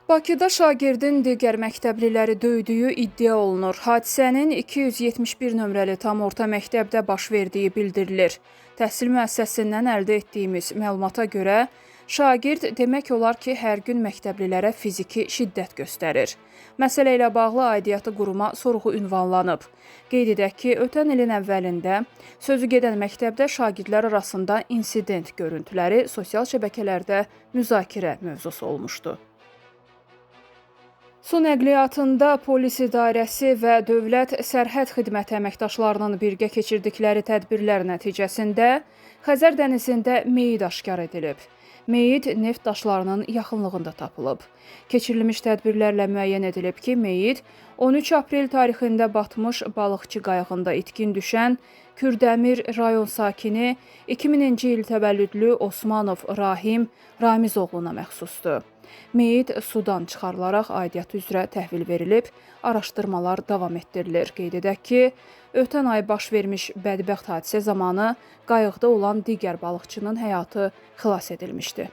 Bakıda şagirdin digər məktəbliləri döydüyü iddia olunur. Hadisənin 271 nömrəli tam orta məktəbdə baş verdiyi bildirilir. Təhsil müəssisəsindən əldə etdiyimiz məlumata görə, şagird demək olar ki, hər gün məktəblilərə fiziki şiddət göstərir. Məsələ ilə bağlı aidiyyatı quruma sorğu ünvanlanıb. Qeyd edək ki, ötən ilin əvvəlində sözü gedən məktəbdə şagirdlər arasında insident görüntüləri sosial şəbəkələrdə müzakirə mövzusu olmuşdu. Su nəqliyyatında polis idarəsi və Dövlət Sərhəd Xidməti əməkdaşlarının birgə keçirdikləri tədbirlər nəticəsində Xəzər dənizində meyit aşkar edilib. Meyit neft daşlarının yaxınlığında tapılıb. Keçirilmiş tədbirlərlə müəyyən edilib ki, meyit 13 aprel tarixində batmış balıqçı qayığında itkin düşən Kürdəmir rayon sakini 2000-ci il təvəllüdlü Osmanov Rahim Ramizoğluna məxsusdur. Meyit sudan çıxarılaraq aidiyyatı üzrə təhvil verilib, araşdırmalar davam etdirilir. Qeyd edək ki, ötən ay baş vermiş bədbəxt hadisə zamanı qayıqda olan digər balıqçının həyatı xilas edilmişdi.